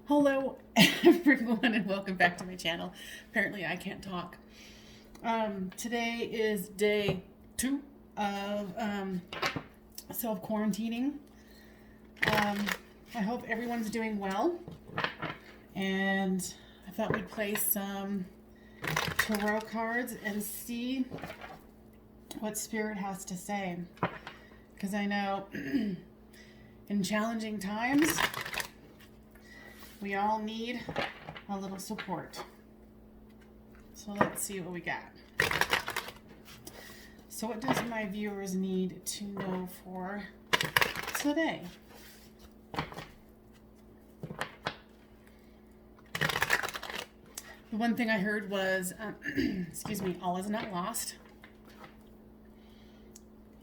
Hello, everyone, and welcome back to my channel. Apparently, I can't talk. Today is day 2 of self quarantining. I hope everyone's doing well, and I thought we'd play some tarot cards and see what Spirit has to say. Because I know in challenging times, we all need a little support. So let's see what we got. So what does my viewers need to know for today? The one thing I heard was, excuse me, all is not lost.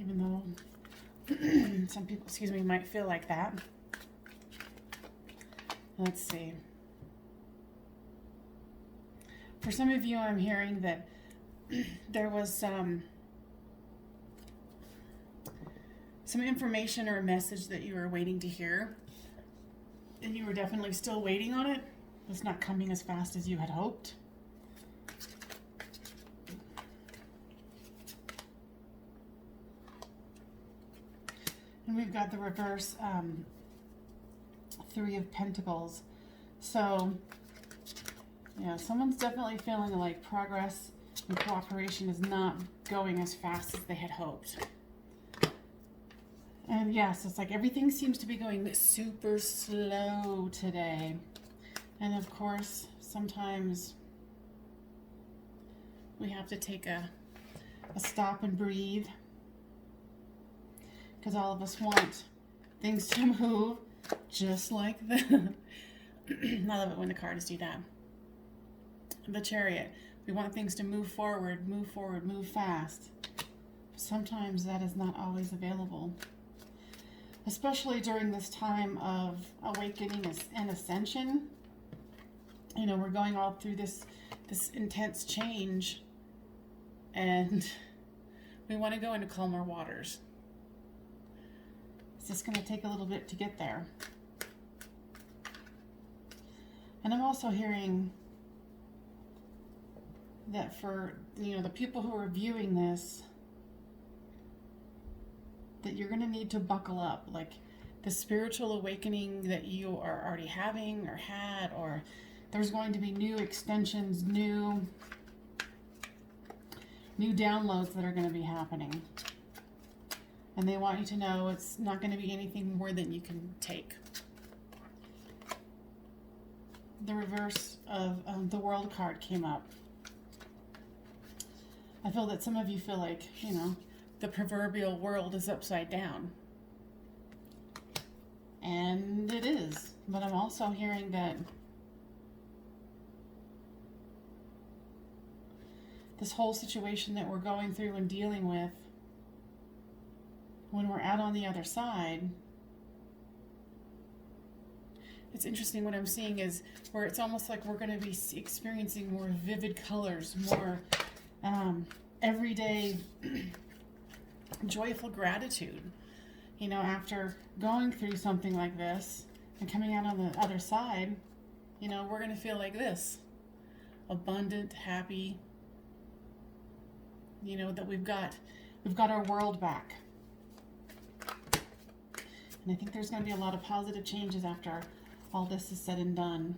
Even though some people, excuse me, might feel like that. Let's see. For some of you, I'm hearing that there was some information or a message that you were waiting to hear, and you were definitely still waiting on it. It's not coming as fast as you had hoped. And we've got the reverse 3 of Pentacles. So, yeah, someone's definitely feeling like progress and cooperation is not going as fast as they had hoped. And yes, it's like everything seems to be going super slow today. And of course, sometimes we have to take a stop and breathe, because all of us want things to move just like that. I love it when the cards do that. The Chariot. We want things to move forward, move fast. Sometimes that is not always available. Especially during this time of awakening and ascension. You know, we're going all through this intense change, and we want to go into calmer waters. It's just going to take a little bit to get there. And I'm also hearing that for, the people who are viewing this, that you're going to need to buckle up. Like the spiritual awakening that you are already having or had, or there's going to be new extensions, new downloads that are going to be happening. And they want you to know it's not going to be anything more than you can take. The reverse of the World card came up. I feel that some of you feel like, the proverbial world is upside down. And it is. But I'm also hearing that this whole situation that we're going through and dealing with, when we're out on the other side, it's interesting. What I'm seeing is where it's almost like we're going to be experiencing more vivid colors, more everyday joyful gratitude. After going through something like this and coming out on the other side, we're going to feel like this. Abundant, happy, that we've got our world back. And I think there's going to be a lot of positive changes after all this is said and done.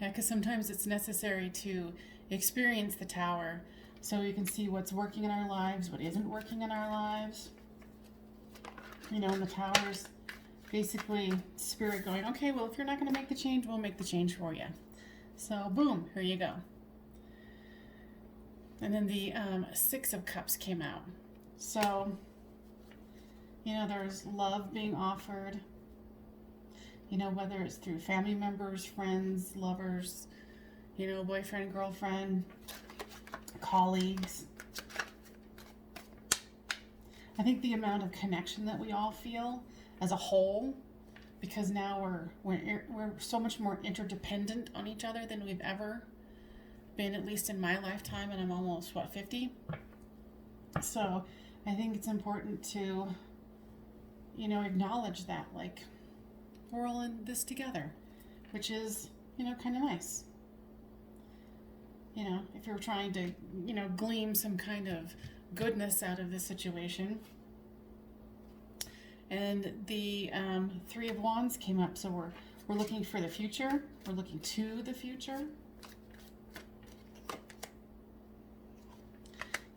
Yeah, because sometimes it's necessary to experience the Tower so we can see what's working in our lives, what isn't working in our lives. And the Tower's basically Spirit going, okay, well, if you're not going to make the change, we'll make the change for you. So, boom, here you go. And then the 6 of Cups came out. So, there's love being offered, whether it's through family members, friends, lovers, boyfriend, girlfriend, colleagues. I think the amount of connection that we all feel as a whole, because now we're so much more interdependent on each other than we've ever been, at least in my lifetime, and I'm almost, 50? So I think it's important to, acknowledge that, like, we're all in this together, which is, kind of nice. If you're trying to, glean some kind of goodness out of this situation. And the Three of Wands came up, so we're looking for the future. We're looking to the future.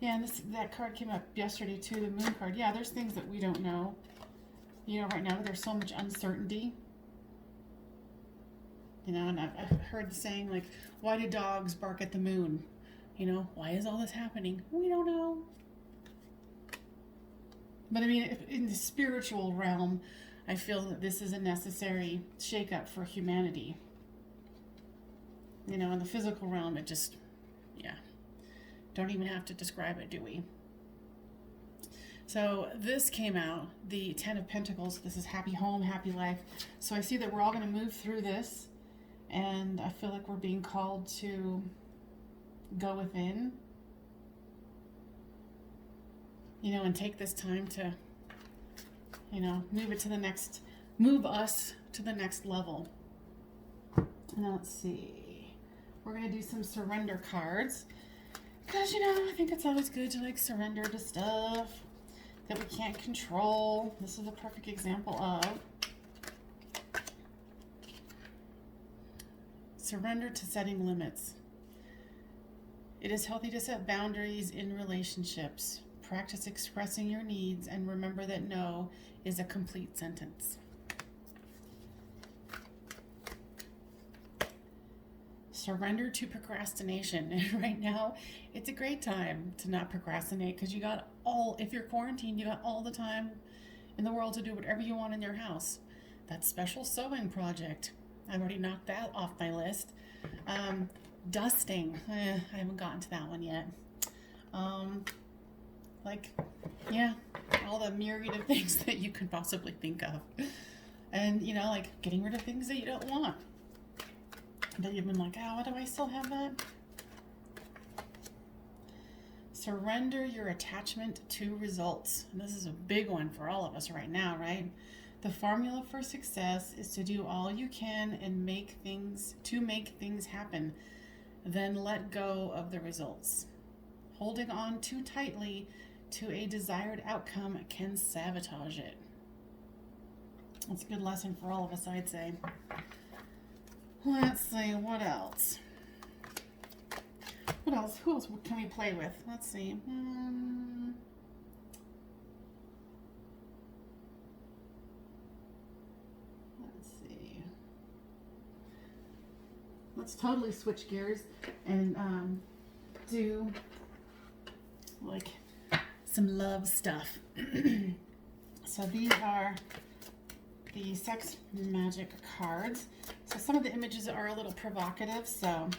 Yeah, and that card came up yesterday too, the Moon card. Yeah, there's things that we don't know. Right now there's so much uncertainty. And I've heard the saying, like, why do dogs bark at the moon? Why is all this happening? We don't know. But I mean, in the spiritual realm, I feel that this is a necessary shakeup for humanity. In the physical realm, it just, don't even have to describe it, do we? So this came out, the Ten of Pentacles. This is happy home, happy life. So I see that we're all going to move through this, and I feel like we're being called to go within, and take this time to, move us to the next level. Now let's see. We're going to do some surrender cards. Because, I think it's always good to, surrender to stuff that we can't control. This is a perfect example of surrender to setting limits. It is healthy to set boundaries in relationships. Practice expressing your needs and remember that no is a complete sentence. Surrender to procrastination. And right now, it's a great time to not procrastinate because if you're quarantined, you got all the time in the world to do whatever you want in your house. That special sewing project, I've already knocked that off my list. Dusting, I haven't gotten to that one yet. All the myriad of things that you could possibly think of. And, getting rid of things that you don't want. That you've been like, why do I still have that? Surrender your attachment to results. And this is a big one for all of us right now, right? The formula for success is to do all you can and make things happen. Then let go of the results. Holding on too tightly to a desired outcome can sabotage it. That's a good lesson for all of us, I'd say. Let's see, what else? Who else can we play with? Let's see. Let's see. Let's totally switch gears and do some love stuff. So these are the sex magic cards. So some of the images are a little provocative, so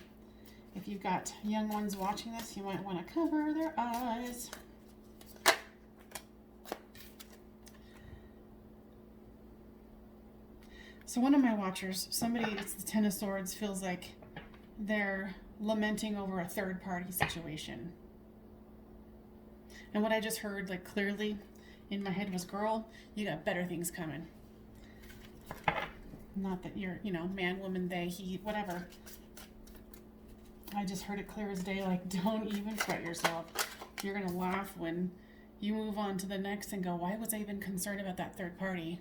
if you've got young ones watching this, you might want to cover their eyes. So one of my watchers, it's the Ten of Swords, feels like they're lamenting over a third party situation. And what I just heard clearly in my head was, girl, you got better things coming. Not that you're, man, woman, they, he, whatever. I just heard it clear as day, don't even fret yourself. You're going to laugh when you move on to the next and go, why was I even concerned about that third party?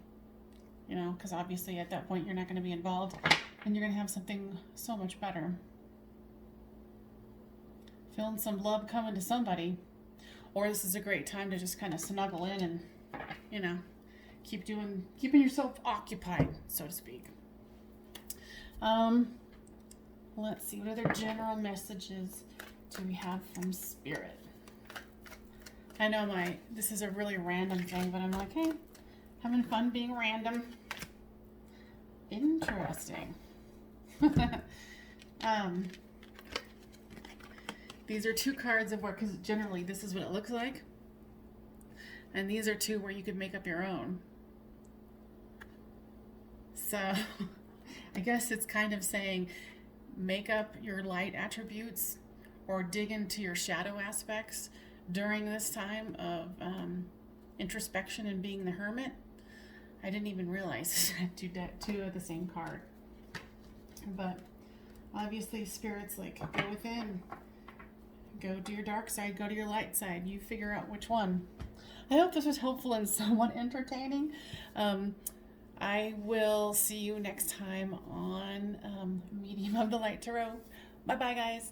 Because obviously at that point you're not going to be involved and you're going to have something so much better. Feeling some love coming to somebody. Or this is a great time to just kind of snuggle in and, keeping yourself occupied, so to speak. Let's see, what other general messages do we have from Spirit? I know this is a really random thing, but I'm like, hey, having fun being random. Interesting. These are two cards of because generally this is what it looks like. And these are two where you could make up your own. So I guess it's kind of saying make up your light attributes or dig into your shadow aspects during this time of introspection and being the hermit. I didn't even realize I had two of the same card. But obviously, Spirit's like, go within. Go to your dark side, go to your light side. You figure out which one. I hope this was helpful and somewhat entertaining. I will see you next time on Medium of the Light Tarot. Bye-bye, guys.